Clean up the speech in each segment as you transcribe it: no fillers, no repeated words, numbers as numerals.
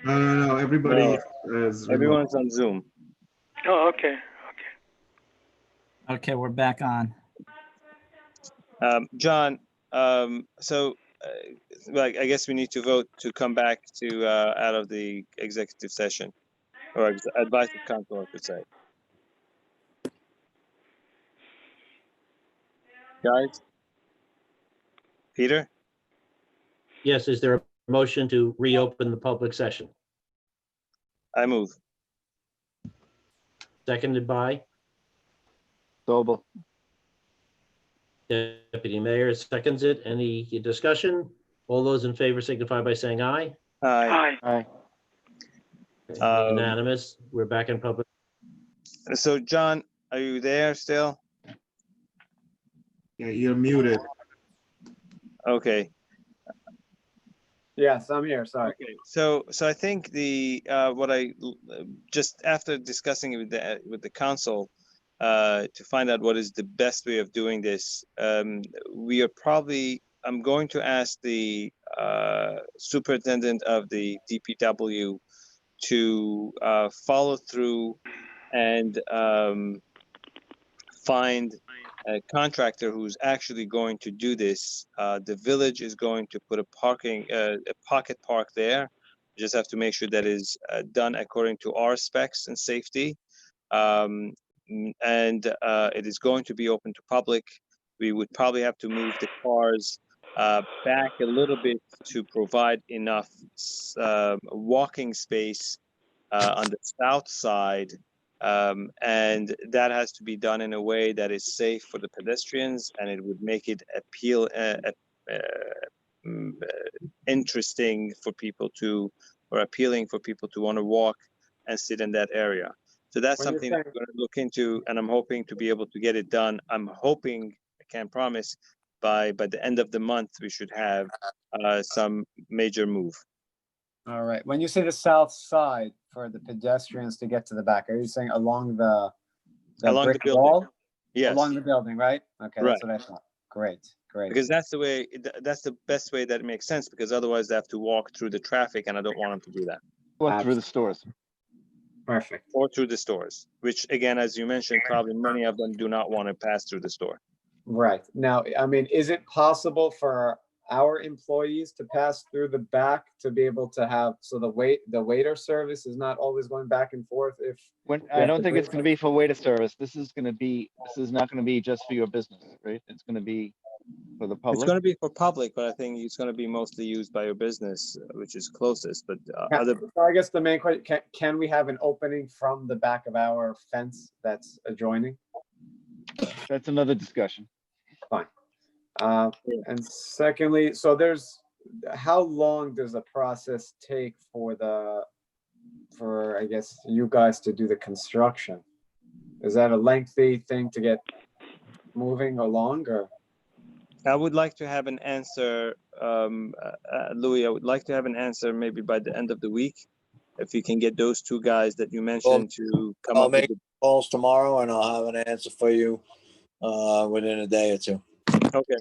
No, everybody No, is remote. everyone's on Zoom. Oh, okay. Okay, we're back on. John, so like I guess we need to vote to come back to out of the executive session or advice of counsel, I should say. Guys, Peter, Yes, is there a motion to reopen the public session? I move. Seconded by Sobel. Deputy Mayor seconds it. Any discussion? All those in favor signify by saying aye. Aye. Hi. Aye. Unanimous. We're back in public. So John, are you there still? Yeah, you're muted. Okay. Yes, I'm here, sorry. Okay. So I think the what I just after discussing it with the council to find out what is the best way of doing this, we are probably I'm going to ask the superintendent of the DPW to follow through and find a contractor who's actually going to do this. The village is going to put a pocket park there. You just have to make sure that is done according to our specs and safety. And it is going to be open to public. We would probably have to move the cars back a little bit to provide enough walking space on the south side. And that has to be done in a way that is safe for the pedestrians, and it would make it interesting for people to, or appealing for people to want to walk and sit in that area. So that's When you're something that saying- we're going to look into, and I'm hoping to be able to get it done. I'm hoping, I can't promise, by the end of the month we should have some major move. All right, when you say the south side for the pedestrians to get to the back, are you saying along the Along the brick building. wall? Yes. Along the building, right? Okay, Right. that's what I thought. Great. Because that's the way, that's the best way that it makes sense, because otherwise they have to walk through the traffic, and I don't want them to do that. Or through the stores. Perfect. Or through the stores, which again, as you mentioned, probably many of them do not want to pass through the store. Right. Now, I mean, is it possible for our employees to pass through the back to be able to have, so the waiter service is not always going back and forth if, I have don't to think it's wait. gonna be for waiter service. This is not gonna be just for your business, right? It's gonna be for the It's public. going to be for public, but I think it's going to be mostly used by your business, which is closest, but other, So I guess the main question, can we have an opening from the back of our fence that's adjoining? That's another discussion. And secondly, so how long does the process take for I guess, you guys to do the construction? Is that a lengthy thing to get moving along, or? I would like to have an answer, Louis, I would like to have an answer maybe by the end of the week. If you can get those two guys that you mentioned to come I'll up with make calls tomorrow and I'll have an answer for you within a day or two. Okay,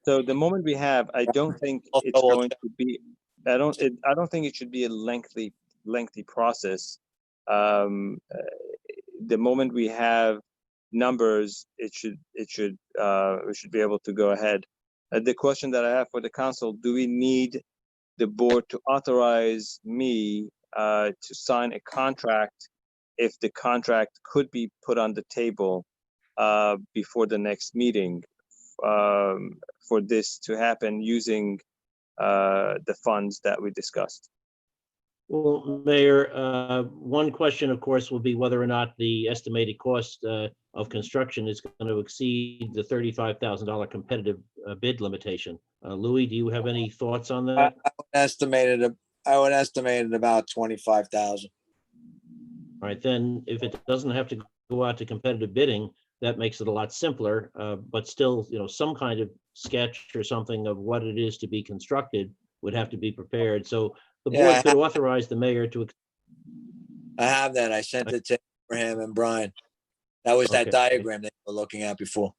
so the moment we have, I don't think it's Also, going to be, I don't think it should be a lengthy process. The moment we have numbers, we should be able to go ahead. The question that I have for the council, do we need the board to authorize me to sign a contract if the contract could be put on the table before the next meeting? For this to happen using the funds that we discussed. Well, Mayor, one question, of course, will be whether or not the estimated cost of construction is going to exceed the $35,000 competitive bid limitation. Louis, do you have any thoughts on that? I would estimate it about 25,000. All right, then if it doesn't have to go out to competitive bidding, that makes it a lot simpler, but still, some kind of sketch or something of what it is to be constructed would have to be prepared. So the board Yeah, could authorize the mayor to. I have that. I sent it to Abraham and Brian. That was that Okay. diagram that we were looking at before.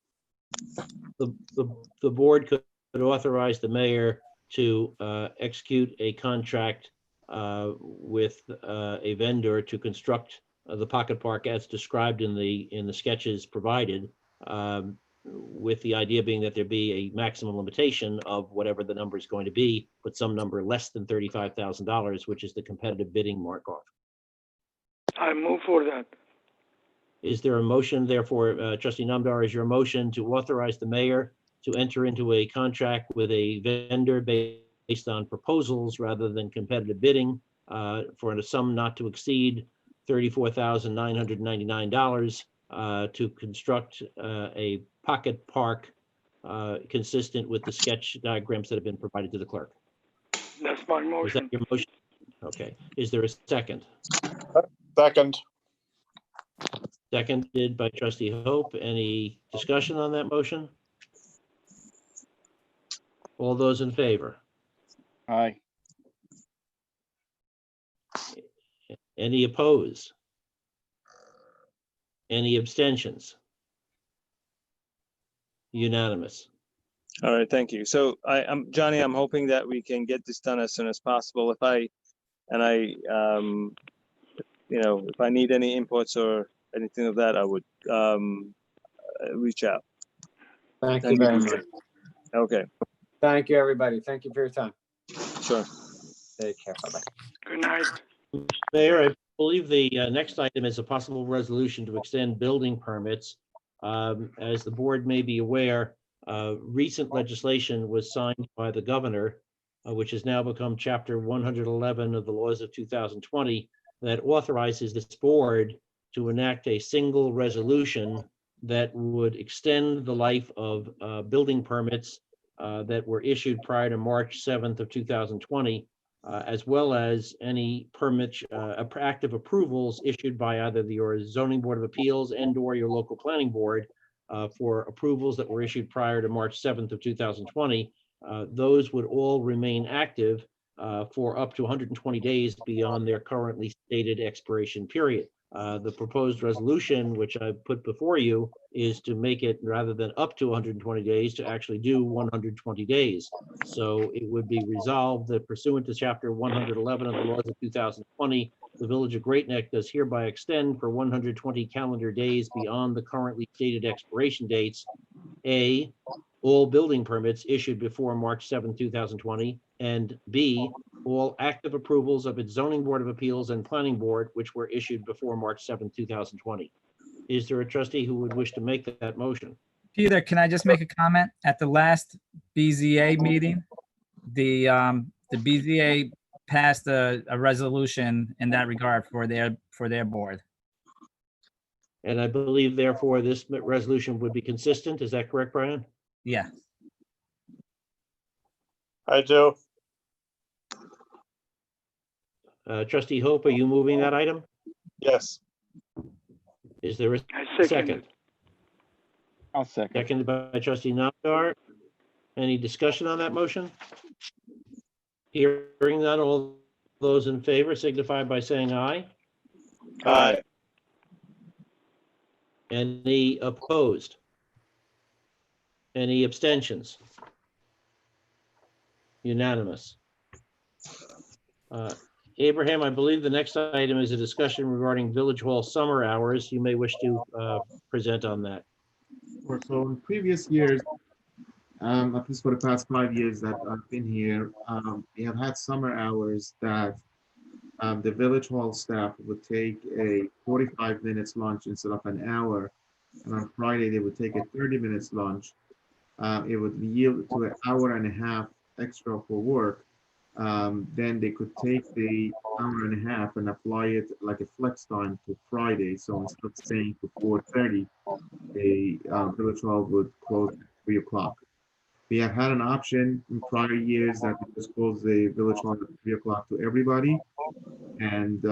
The board could authorize the mayor to execute a contract with a vendor to construct the pocket park as described in the sketches provided, with the idea being that there be a maximum limitation of whatever the number is going to be, but some number less than $35,000, which is the competitive bidding mark-off. I move for that. Is there a motion, therefore, trustee Namdar, is your motion to authorize the mayor to enter into a contract with a vendor based on proposals rather than competitive bidding for a sum not to exceed $34,999 to construct a pocket park consistent with the sketch diagrams that have been provided to the clerk? That's my Is that motion. your motion? Okay. Is there a second? Second. Seconded by trustee Hope. Any discussion on that motion? All those in favor? Aye. Any opposed? Any abstentions? Unanimous. All right, thank you. So I'm Johnny, I'm hoping that we can get this done as soon as possible. If I need any inputs or anything of that, I would reach out. Thank you very much. Okay, Thank you, everybody. Thank you for your time. sure. Take care. Bye-bye. Good night. Mayor, I believe the next item is a possible resolution to extend building permits. As the board may be aware, recent legislation was signed by the governor, which has now become Chapter 111 of the laws of 2020, that authorizes this board to enact a single resolution that would extend the life of building permits that were issued prior to March 7th of 2020, as well as any permits, active approvals issued by either your zoning board of appeals and/or your local planning board for approvals that were issued prior to March 7th of 2020. Those would all remain active for up to 120 days beyond their currently stated expiration period. The proposed resolution, which I put before you, is to make it, rather than up to 120 days, to actually do 120 days. So it would be resolved that pursuant to Chapter 111 of the laws of 2020, the Village of Great Neck does hereby extend for 120 calendar days beyond the currently stated expiration dates, A, all building permits issued before March 7, 2020, and B, all active approvals of its zoning board of appeals and planning board, which were issued before March 7, 2020. Is there a trustee who would wish to make that motion? Peter, can I just make a comment? At the last BZA meeting, the BZA passed a resolution in that regard for their board. And I believe therefore this resolution would be consistent. Is that correct, Brian? Yeah. I do. Trustee Hope, are you moving that item? Yes. Is there a I second second? it. I'll second. Seconded by trustee Namdar. Any discussion on that motion? Hearing none, all those in favor signify by saying aye. Aye. Any opposed? Any abstentions? Unanimous. Abraham, I believe the next item is a discussion regarding Village Hall summer hours. You may wish to present on that. So in previous years, at least for the past 5 years that I've been here, we have had summer hours that the Village Hall staff would take a 45 minutes lunch instead of an hour. And on Friday, they would take a 30 minutes lunch. It would yield to an hour and a half extra for work. Then they could take the hour and a half and apply it like a flex time to Friday. So instead of staying to 4:30, the Village Hall would close at 3 o'clock. We have had an option in prior years that we just close the Village Hall at 3 o'clock to everybody. And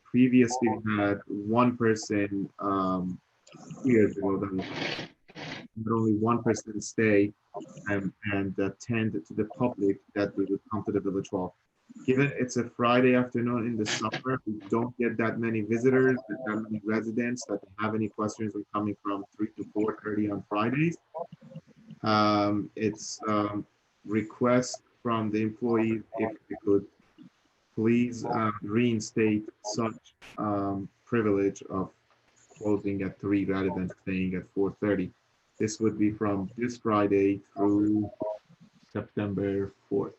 previously we had one person years ago that but only one person stay and tend to the public that we would come to the Village Hall. Given it's a Friday afternoon in the summer, we don't get that many visitors, that many residents that have any questions when coming from 3 to 4:30 on Fridays. It's request from the employees if they could please reinstate such privilege of closing at 3 rather than staying at 4:30. This would be from this Friday through September 4th.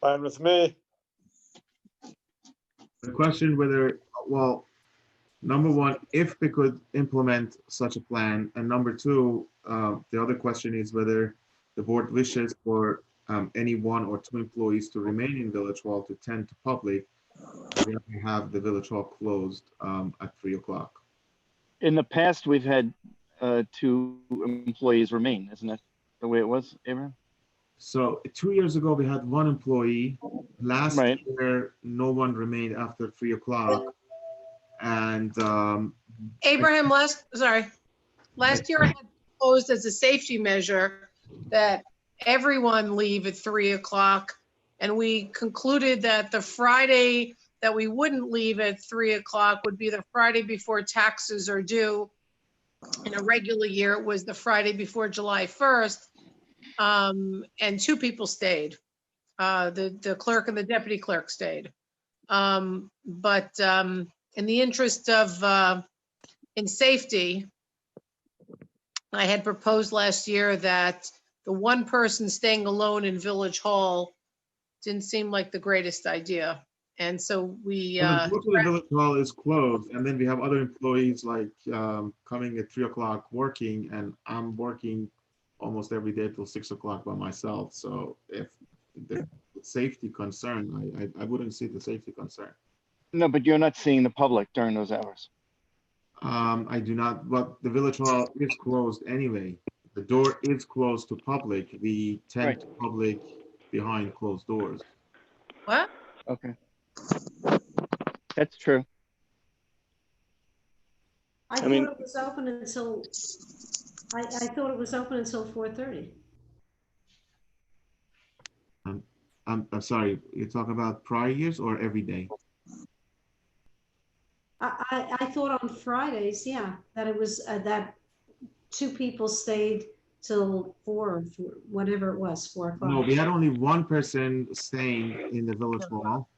Fine with me. The question whether, well, number one, if they could implement such a plan, and number two, the other question is whether the board wishes for any 1 or 2 employees to remain in Village Hall to tend to public, we have to have the Village Hall closed at 3 o'clock. In the past, we've had 2 employees remain, isn't that the way it was, Abraham? So 2 years ago, we had 1 employee. Last Right. year, no one remained after 3 o'clock. And Abraham, last year I had proposed as a safety measure that everyone leave at 3 o'clock. And we concluded that the Friday that we wouldn't leave at 3 o'clock would be the Friday before taxes are due. In a regular year, it was the Friday before July 1st. And 2 people stayed. The clerk and the deputy clerk stayed. But in the interest of in safety, I had proposed last year that the 1 person staying alone in Village Hall didn't seem like the greatest idea. And so we, unfortunately, the Village Hall is closed, and then we have other employees like coming at 3 o'clock working, and I'm working almost every day till 6 o'clock by myself. So if the safety concern, I wouldn't see the safety concern. No, but you're not seeing the public during those hours. I do not, but the Village Hall is closed anyway. The door is closed to public. We tend Right. to public behind closed doors. what? Okay. That's true. I I mean- thought it was open until, I thought it was open until 4:30. I'm sorry, you're talking about prior years or every day? I thought on Fridays, yeah, that it was, that 2 people stayed till 4, or whatever it was, 4 o'clock. No, we had only 1 person staying in the Village Hall.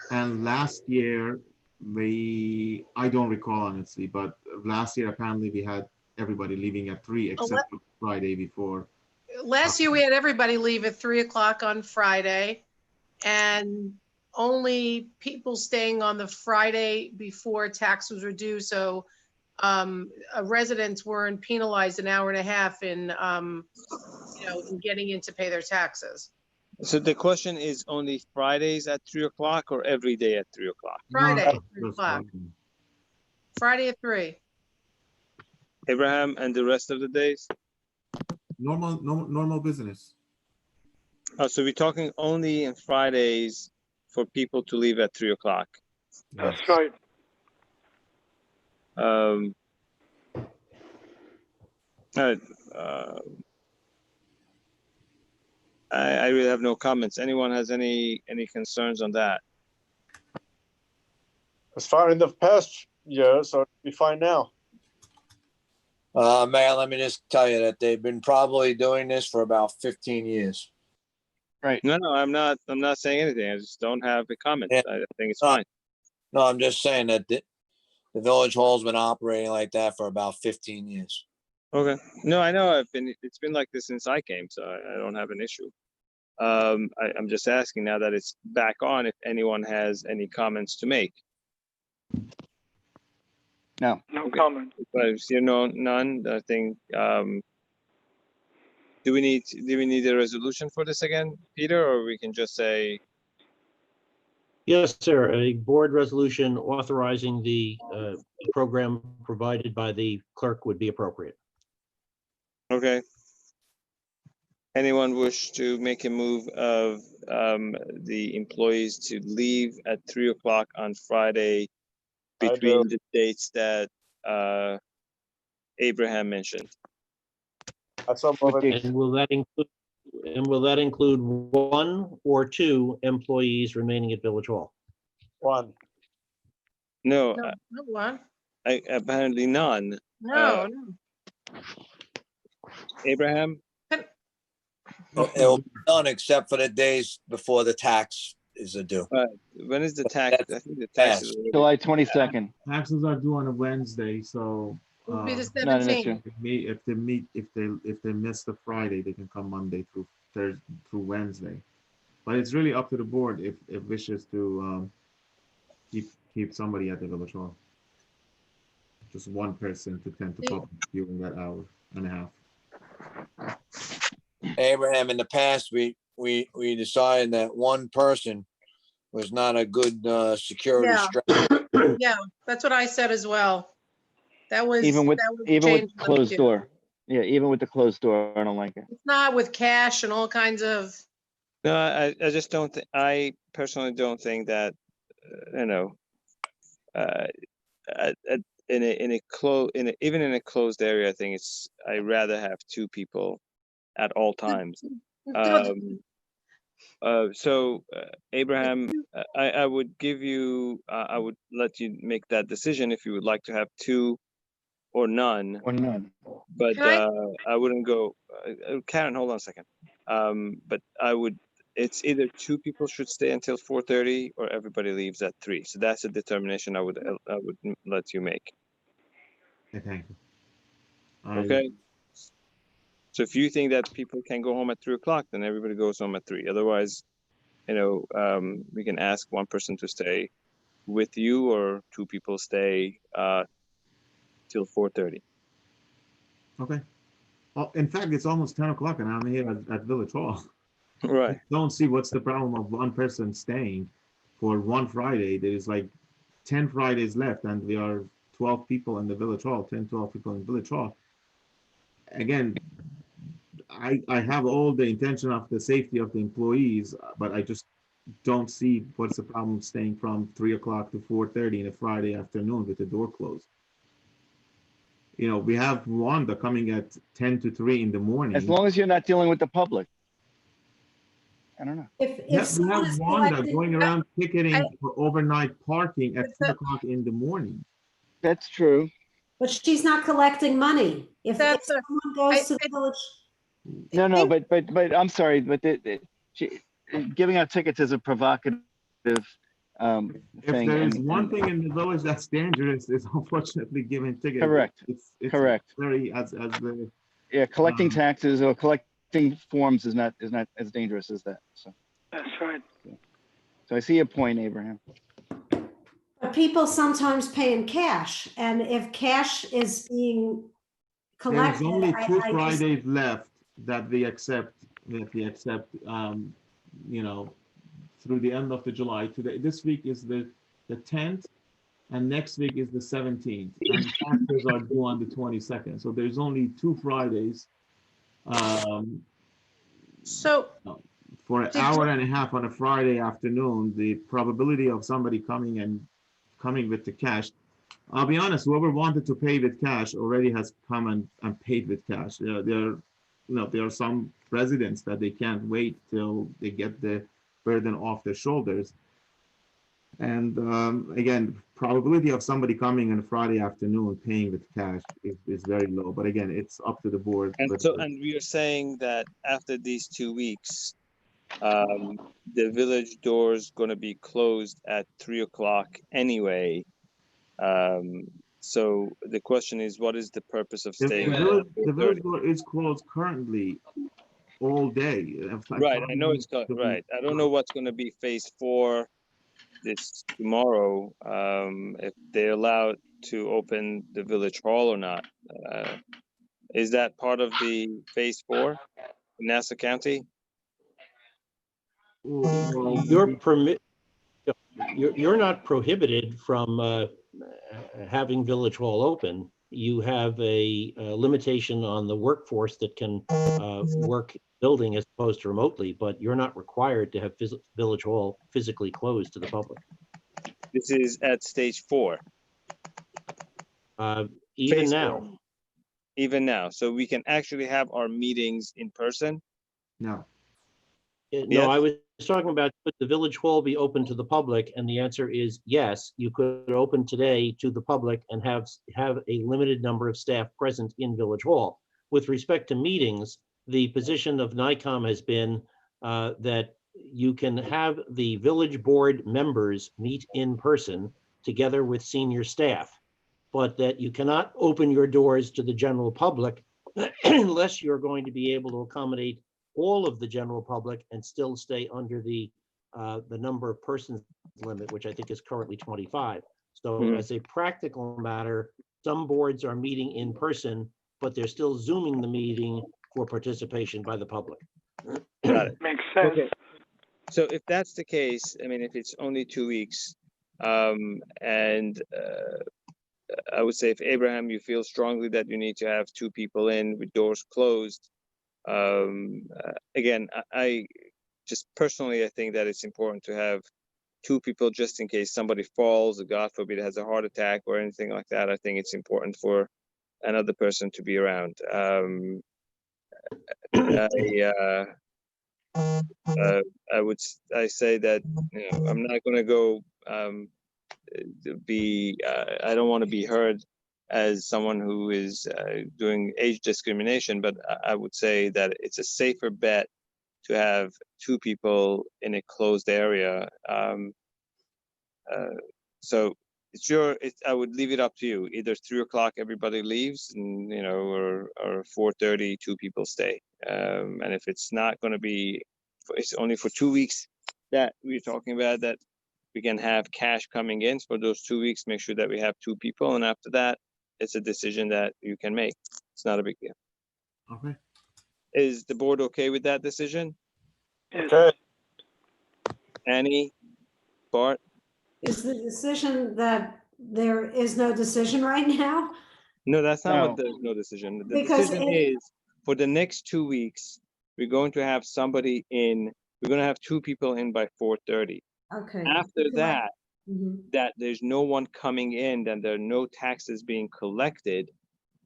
And last year, I don't recall honestly, but last year apparently we had everybody leaving at 3 except for Friday before. Last year, we had everybody leave at 3 o'clock on Friday, and only people staying on the Friday before taxes were due. So residents weren't penalized an hour and a half in, in getting in to pay their taxes. So the question is only Fridays at 3 o'clock or every day at 3 o'clock? Friday, No, 3 just o'clock. Friday. Friday at 3. Abraham, and the rest of the days? Normal business. Oh, so we're talking only on Fridays for people to leave at 3 o'clock. That's right. All right. I really have no comments. Anyone has any concerns on that? It's fine in the past year, so it'll be fine now. Mayor, let me just tell you that they've been probably doing this for about 15 years. No, I'm not saying anything. I just don't have a comment. Yeah. I think it's No. fine. No, I'm just saying that the Village Hall's been operating like that for about 15 years. Okay. No, I know it's been like this since I came, so I don't have an issue. I'm just asking now that it's back on, if anyone has any comments to make. No. No Okay. comment. But if you know none, I think, do we need a resolution for this again, Peter, or we can just say, Yes, sir. A board resolution authorizing the program provided by the clerk would be appropriate. okay? Anyone wish to make a move of the employees to leave at 3 o'clock on Friday I between the dates that Abraham mentioned? That's all What of it. dates? And will that include 1 or 2 employees remaining at Village Hall? 1. No, No one. apparently none. No, no. Abraham, It'll be done except for the days before the tax is due. when is the tax? I think the tax is. already- July 22nd. Taxes are due on a Wednesday, so. It would be the Not an 17th. issue. If they miss the Friday, they can come Monday through Thursday through Wednesday. But it's really up to the board if wishes to keep somebody at the village hall. Just one person to tend to public during that hour and a half. Abraham, in the past, we decided that one person was not a good security Yeah. strategy. Yeah, that's what I said as well. That was. Even with, that was even with changed what we closed do. door. Yeah, even with the closed door, I don't like it. It's not with cash and all kinds of, No, I just don't think, I personally don't think that, you know, even in a closed area, I think I'd rather have two people at all times. Abraham, I would give you, I would let you make that decision if you would like to have two or none, Or none. but Can I wouldn't go, Karen, hold on a second. But it's either two people should stay until 4:30 or everybody leaves at 3. So that's a determination I would let you make. Okay, thank you. Okay. So if you think that people can go home at 3 o'clock, then everybody goes home at 3. Otherwise, you know, we can ask one person to stay with you or two people stay till 4:30. Okay. Well, in fact, it's almost 10 o'clock and I'm here at Village Hall. Right. Don't see what's the problem of one person staying for one Friday. There's like 10 Fridays left and we are 12 people in the Village Hall, 10, 12 people in Village Hall. Again, I have all the intention of the safety of the employees, but I just don't see what's the problem staying from 3 o'clock to 4:30 in a Friday afternoon with the door closed. You know, we have Wanda coming at 10 to 3 in the morning. As long as you're not dealing with the public. I don't know. If Yeah, we someone have is Wanda collecting, going around ticketing for overnight parking at 10 o'clock in the morning. That's true. but she's not collecting money. If That's a- someone goes to the village, No, but I'm sorry, but giving out tickets is a provocative If thing. there is and- one and- thing in the village that's dangerous, it's unfortunately giving tickets. Correct, It's correct. very, as the, Yeah, collecting Um, taxes or collecting forms is not as dangerous as that. That's right. So I see your point, Abraham. but people sometimes pay in cash, and if cash is being there's collected, only two I just, Fridays left that we accept, you know, through the end of the July. Today, this week is the 10th, and next week is the 17th, and taxes are due on the 22nd. So there's only 2 Fridays so, for an Did hour you- and a half on a Friday afternoon. The probability of somebody coming with the cash. I'll be honest, whoever wanted to pay with cash already has come and paid with cash. There are some residents that they can't wait till they get the burden off their shoulders. And again, probability of somebody coming on a Friday afternoon paying with cash is very low. But again, it's up to the board. And But, so, and we are saying that after these 2 weeks, the village doors going to be closed at 3 o'clock anyway. So the question is, what is the purpose of the staying? the village door is closed currently all day. Right, I know it's right. I don't know what's going to be phase 4 this tomorrow. If they're allowed to open the village hall or not. Is that part of the phase 4 in Nassau County? You're not prohibited from having Village Hall open. You have a limitation on the workforce that can work building as opposed to remotely, but you're not required to have Village Hall physically closed to the public. This is at stage 4. Even Phase now. 4. Even now, so we can actually have our meetings in person. No. No, Yes. I was talking about, could the Village Hall be open to the public? And the answer is yes, you could open today to the public and have a limited number of staff present in Village Hall. with respect to meetings, the position of NICOM has been that you can have the village board members meet in person together with senior staff, but that you cannot open your doors to the general public unless you're going to be able to accommodate all of the general public and still stay under the number of persons limit, which I think is currently 25. So as a practical matter, some boards are meeting in person, but they're still Zooming the meeting for participation by the public. Got it. Makes sense. Okay. So if that's the case, I mean, if it's only 2 weeks, and I would say if Abraham, you feel strongly that you need to have 2 people in with doors closed, again, I just personally, I think that it's important to have 2 people just in case somebody falls, or God forbid has a heart attack or anything like that. I think it's important for another person to be around. I say that, you know, I'm not going to go I don't want to be heard as someone who is doing age discrimination, but I would say that it's a safer bet to have 2 people in a closed area. So I would leave it up to you. Either 3 o'clock everybody leaves, and you know, or 4:30 2 people stay. And if it's not going to be, it's only for 2 weeks that we're talking about, that we can have cash coming in for those 2 weeks. Make sure that we have 2 people, and after that, it's a decision that you can make. It's not a big deal. Okay. Is the board okay with that decision? Yes. Okay. Annie, Bart? Is the decision that there is no decision right now? No, that's not what No. there's no decision. The Because decision is for the next 2 weeks, we're going to have somebody in, we're going to have 2 people in by 4:30. Okay. After that, Mhm. that there's no one coming in, and there are no taxes being collected,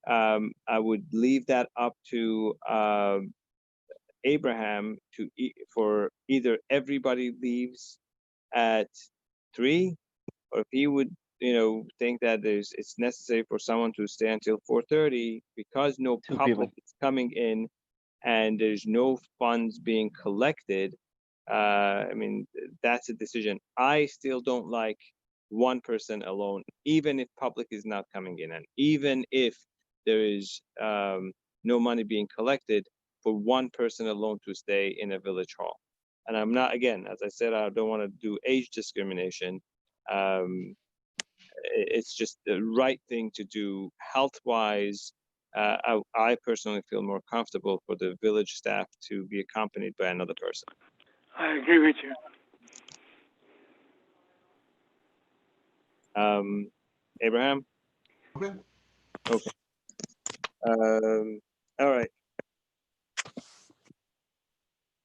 I would leave that up to Abraham for either everybody leaves at 3, or if he would, you know, think that it's necessary for someone to stay until 4:30 because no 2 public people. is coming in and there's no funds being collected. I mean, that's a decision. I still don't like one person alone, even if public is not coming in, and even if there is no money being collected, for one person alone to stay in a village hall. And I'm not, again, as I said, I don't want to do age discrimination. It's just the right thing to do health-wise. I personally feel more comfortable for the village staff to be accompanied by another person. I agree with you. Abraham? Okay. Okay. All right.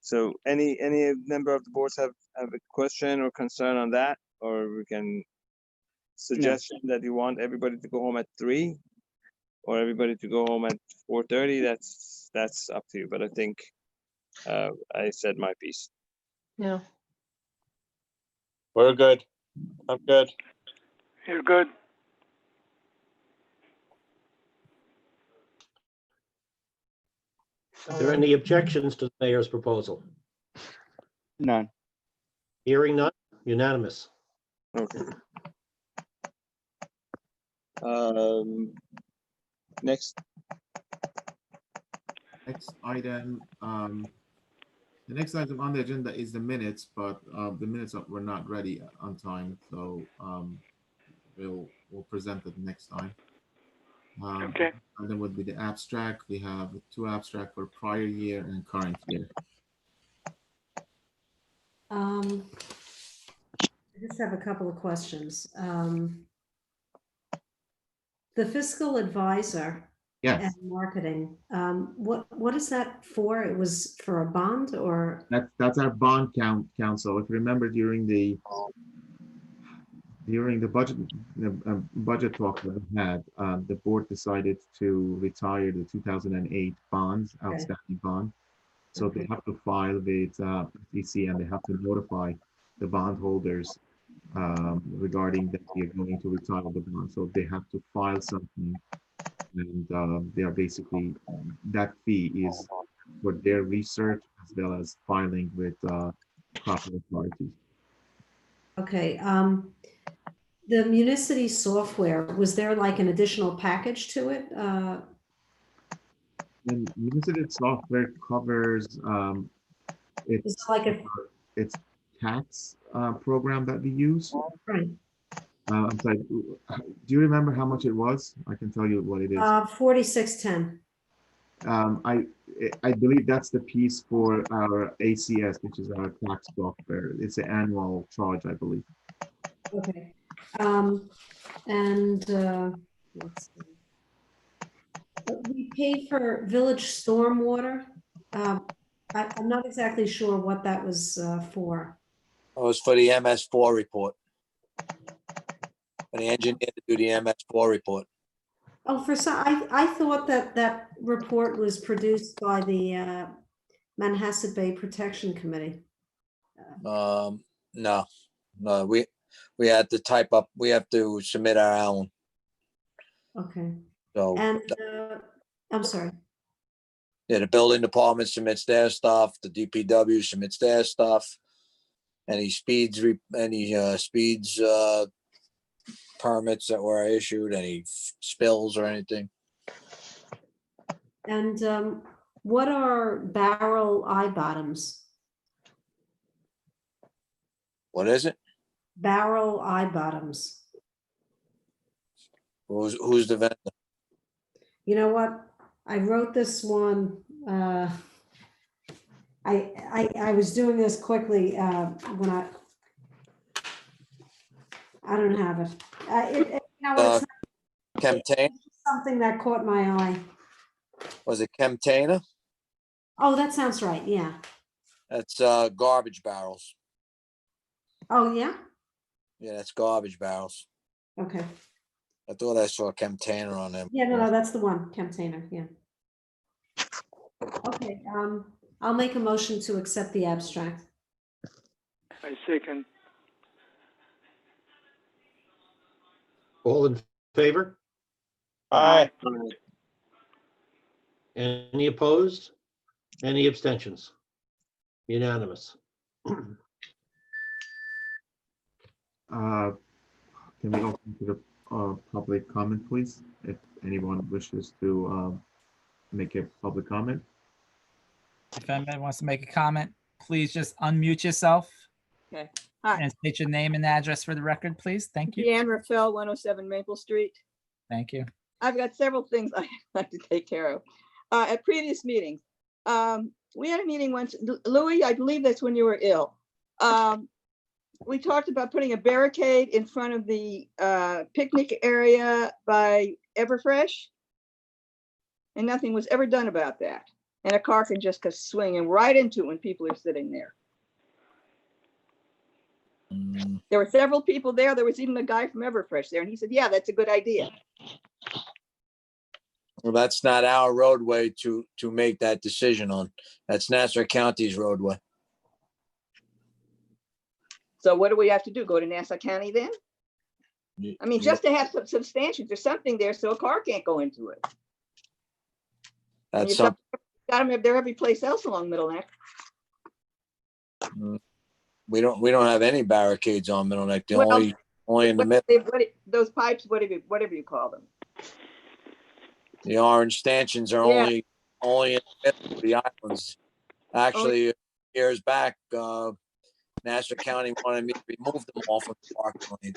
So any member of the boards have a question or concern on that, or we can suggestion that you want everybody to go home at 3 or everybody to go home at 4:30? That's up to you, but I think I said my piece. No. We're good. I'm good. You're good. Are there any objections to the mayor's proposal? None. Hearing none, unanimous. Okay. Next. Next item, the next item on the agenda is the minutes, but the minutes were not ready on time, so we'll present it next time. Okay. And then would be the abstract. We have 2 abstract for prior year and current year. I just have a couple of questions. The fiscal advisor Yes, and marketing, what is that for? It was for a bond or? that's our bond council. If you remember during the budget talk that we had, the board decided to retire the 2008 bonds, outstanding bond. So they have to file with SEC, and they have to notify the bondholders regarding that we are going to retire the bond. So they have to file something And they are basically, that fee is for their research as well as filing with proper authorities. Okay, the Municity software, was there like an additional package to it? And Unicity software covers Is it's it like a, it's tax program that we use. right, I'm sorry, do you remember how much it was? I can tell you what it is. 4610. I believe that's the piece for our ACS, which is our tax software. It's an annual charge, I believe. Okay. Let's see. We paid for village stormwater. I'm not exactly sure what that was for. It was for the MS4 report. For the engineer to do the MS4 report. Oh, for some, I thought that that report was produced by the Manhasset Bay Protection Committee. No, we had to type up, we have to submit our own. Okay. So, And I'm sorry. yeah, the building department submits their stuff, the DPW submits their stuff. Any speeds permits that were issued, any spills or anything. And what are barrel eye bottoms? What is it? Barrel eye bottoms. Who's the vendor? You know what? I wrote this one. I was doing this quickly when I don't have it. It's Chemtainer? something that caught my eye. Was it Chemtainer? Oh, that sounds right. Yeah. That's garbage barrels. Oh, yeah. Yeah, that's garbage barrels. Okay. I thought I saw Chemtainer on them. Yeah, no, that's the one. Chemtainer. Yeah. Okay. I'll make a motion to accept the abstract. I second. All in favor? Aye. Any opposed? Any abstentions? Unanimous. Can we open to the public comment, please? If anyone wishes to make a public comment. If anybody wants to make a comment, please just unmute yourself. Okay. Hi. And state your name and address for the record, please. Thank you. Deanne Raffel, 107 Maple Street. Thank you. I've got several things I'd like to take care of. At previous meetings, we had a meeting once, Louis, I believe that's when you were ill. We talked about putting a barricade in front of the picnic area by Everfresh. And nothing was ever done about that. And a car can just go swinging right into it when people are sitting there. There were several people there. There was even a guy from Everfresh there, and he said, yeah, that's a good idea. Well, that's not our roadway to make that decision on. That's Nassau County's roadway. So what do we have to do? Go to Nassau County then? I mean, just to have some substantial, there's something there so a car can't go into it. That's got them if they're every place else along Middle Neck. We don't have any barricades on Middle Neck. The Well, only in the middle. Those pipes, whatever you call them. The orange stanchions are Yeah. only in the middle of the islands. Actually, years back, Nassau County wanted me to remove them off of the parking lane.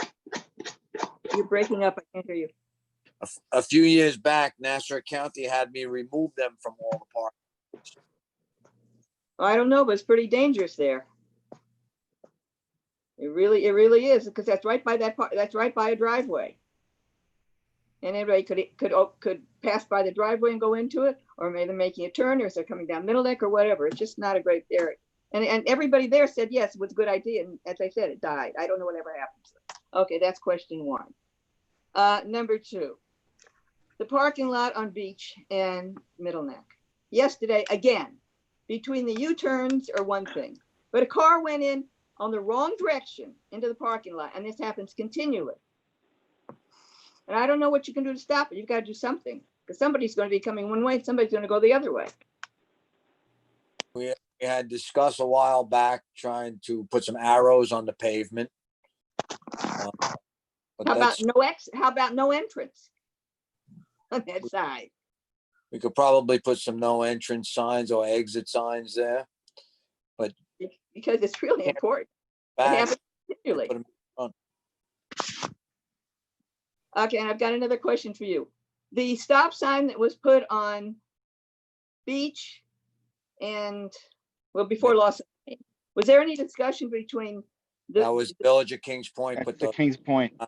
You're breaking up. I can't hear you. A few years back, Nassau County had me remove them from all the parking. I don't know, but it's pretty dangerous there. It really is, because that's right by that's right by a driveway. And everybody could pass by the driveway and go into it, or maybe they're making a turn, or if they're coming down Middle Neck or whatever. It's just not a great area. And everybody there said, yes, it was a good idea. And as I said, it died. I don't know whatever happened to it. Okay, that's question one. Number two, the parking lot on Beach and Middle Neck. Yesterday, again, between the U-turns are one thing, but a car went in on the wrong direction into the parking lot, and this happens continually. And I don't know what you can do to stop it. You've got to do something. Because somebody's going to be coming one way, and somebody's going to go the other way. We had discussed a while back trying to put some arrows on the pavement. But How about that's, how about no entrance on that side? we could probably put some no entrance signs or exit signs there. Because it's really important. It Back, happens continually. put 'em on. Okay, and I've got another question for you. The stop sign that was put on Beach and, well, before Lawson, was there any discussion between That was Village of Kings Point, That's put the the, King's Point.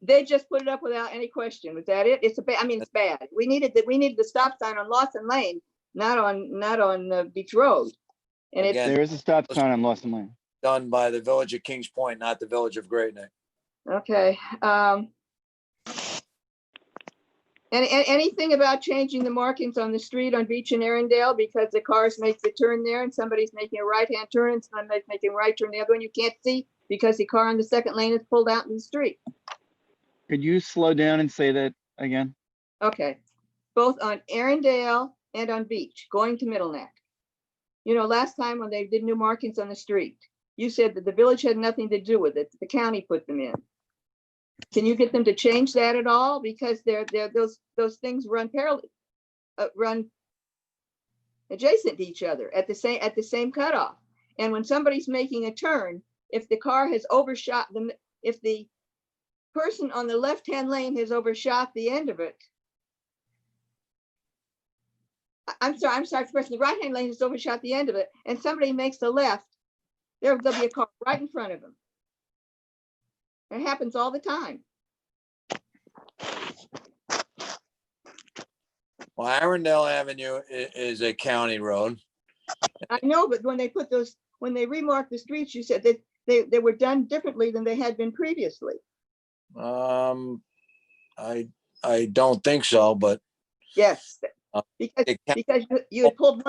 they just put it up without any question? Was that it? It's I mean, it's bad. We needed the stop sign on Lawson Lane, not on Beach Road. And it's, Again, There is a stop sign on Lawson Lane. done by the Village of Kings Point, not the Village of Great Neck. okay. Anything about changing the markings on the street on Beach and Arundel because the cars make the turn there and somebody's making a right-hand turn and somebody's making a right turn the other one you can't see because the car on the second lane is pulled out in the street? Could you slow down and say that again? Okay, both on Arundel and on Beach, going to Middle Neck. You know, last time when they did new markings on the street, you said that the village had nothing to do with it, the county put them in. Can you get them to change that at all? Because those things run parallel, run adjacent to each other at the same cutoff. And when somebody's making a turn, if the car has overshot them, if the person on the left-hand lane has overshot the end of it, I'm sorry, the person, the right-hand lane has overshot the end of it, and somebody makes the left, there'll be a car right in front of them. It happens all the time. Well, Arundel Avenue is a county road. I know, but when they remarked the streets, you said that they were done differently than they had been previously. I don't think so, but Yes, it can- because you had pulled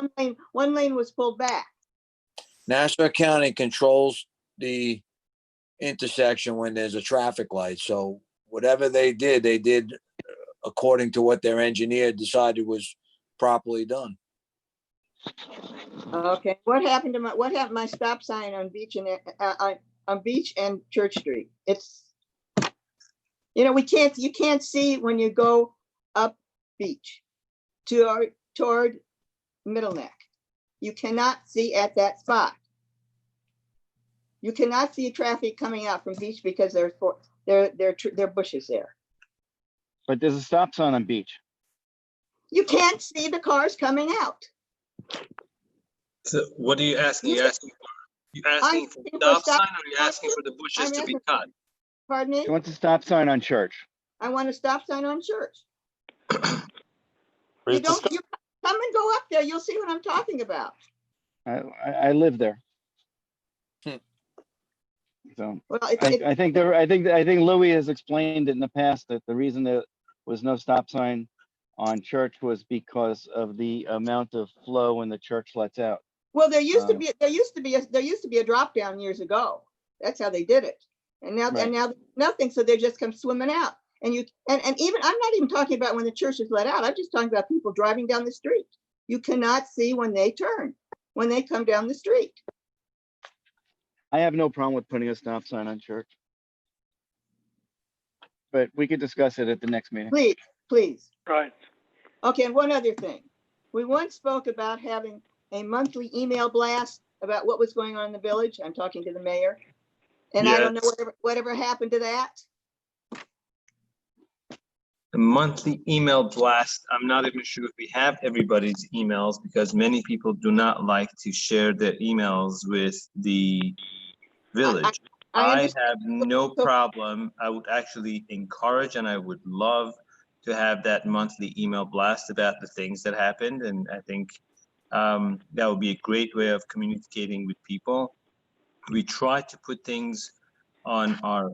one lane was pulled back. Nassau County controls the intersection when there's a traffic light. So whatever they did according to what their engineer decided was properly done. Okay, what happened to my stop sign on Beach and on Beach and Church Street? It's, you know, you can't see when you go up Beach toward Middle Neck. You cannot see at that spot. You cannot see traffic coming out from Beach because there are bushes there. But there's a stop sign on Beach. You can't see the cars coming out. So what are you asking? You asking for I'm stop sign, or are you asking for the bushes I'm to be asking- cut? Pardon me? She wants a stop sign on Church. I want a stop sign on Church. You We've don't, discussed- you come and go up there, you'll see what I'm talking about. I live there. So Well, I think Louis has explained it in the past that the reason there was no stop sign on Church was because of the amount of flow when the church lets out. well, there used to be a drop down years ago. That's how they did it. And now Right. nothing, so they just come swimming out. And even, I'm not even talking about when the church is let out. I'm just talking about people driving down the street. You cannot see when they turn, when they come down the street. I have no problem with putting a stop sign on Church. But we could discuss it at the next meeting. Please. Right. Okay, and one other thing. We once spoke about having a monthly email blast about what was going on in the village. I'm talking to the mayor. And I don't know Yes. whatever happened to that. The monthly email blast, I'm not even sure if we have everybody's emails because many people do not like to share their emails with the village. I I understand. have no problem. I would actually encourage and I would love to have that monthly email blast about the things that happened. And I think that would be a great way of communicating with people. We try to put things on our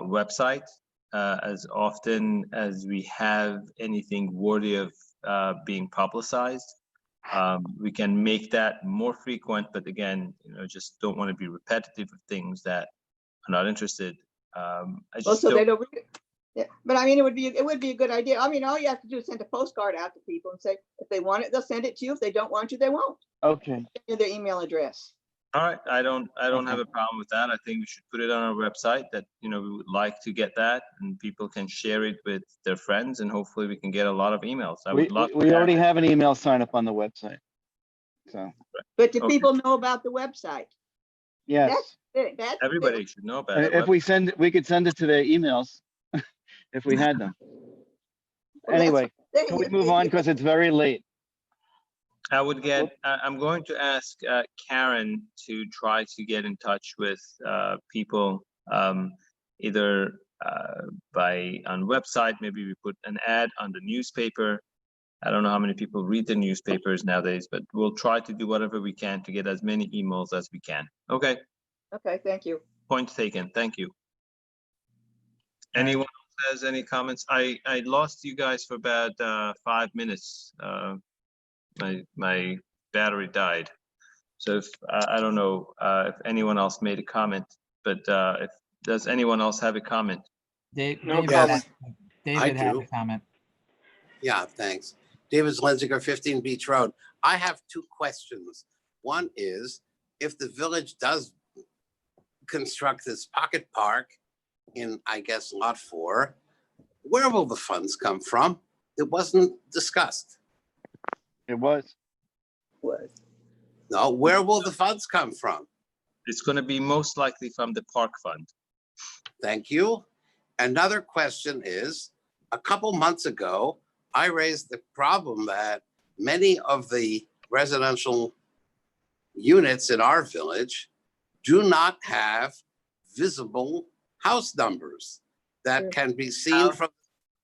website as often as we have anything worthy of being publicized. We can make that more frequent, but again, just don't want to be repetitive of things that are not interested. I Well, just so don't, they don't Yeah, but I mean, it would be a good idea. I mean, all you have to do is send a postcard out to people and say, if they want it, they'll send it to you. If they don't want you, they won't. Okay, Give you their email address. All right, I don't Okay. have a problem with that. I think we should put it on our website that, we would like to get that and people can share it with their friends and hopefully we can get a lot of emails. I we, would love. we to already have an email sign up on the website. So, But do Okay. people know about the website? yes, That's the Everybody should know about it. if we could send it to their emails if we had them. Well, that's Anyway, thing. can we If move they- on? Because it's very late. I'm going to ask Karen to try to get in touch with people, either on website, maybe we put an ad on the newspaper. I don't know how many people read the newspapers nowadays, but we'll try to do whatever we can to get as many emails as we can. Okay, Okay, thank you. point taken. Thank you. Anyone else has any comments? I lost you guys for about 5 minutes. My battery died. So if, I don't know if anyone else made a comment, but does anyone else have a comment? Dave, No David comment. David had do. a comment. Yeah, thanks. David Zlenziger, 15 Beach Road. I have two questions. One is, if the village does construct this pocket park in, I guess, Lot 4, where will the funds come from? It wasn't discussed. It was. Was. No, where will the funds come from? It's going to be most likely from the park fund. Thank you. Another question is, a couple months ago, I raised the problem that many of the residential units in our village do not have visible house numbers that Sure. can be seen House- from,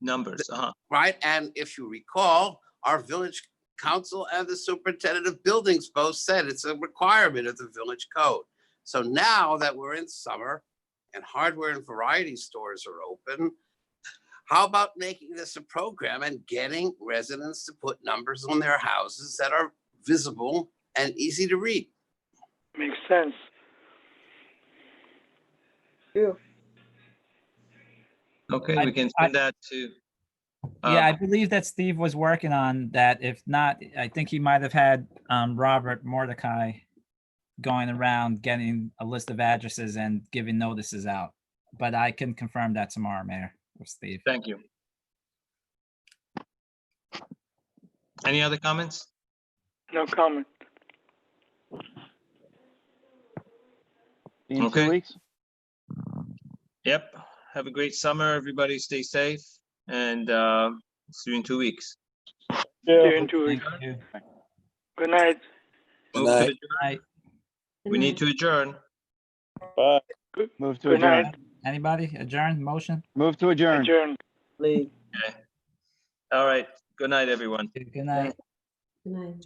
Numbers, right? And if you recall, our village council and the superintendent of buildings both said it's a requirement of the village code. So now that we're in summer and hardware and variety stores are open, how about making this a program and getting residents to put numbers on their houses that are visible and easy to read? Makes sense. True. Okay, I- we can send that to. Yeah, I believe that Steve was working on that. If not, I think he might have had Robert Mordecai going around getting a list of addresses and giving notices out. But I can confirm that tomorrow, Mayor, with Steve. Thank you. Any other comments? No comment. In Okay. 2 weeks? Yep. Have a great summer, everybody. Stay safe and see you in 2 weeks. See Yeah. you in 2 Thank weeks. you. Good night. Good Move to night. adjourn. Night. We need to adjourn. Bye. Move to Good night. adjourn. Anybody adjourn motion? Move to adjourn. Adjourn. Okay. All right. Good night, everyone. Good night. Good night.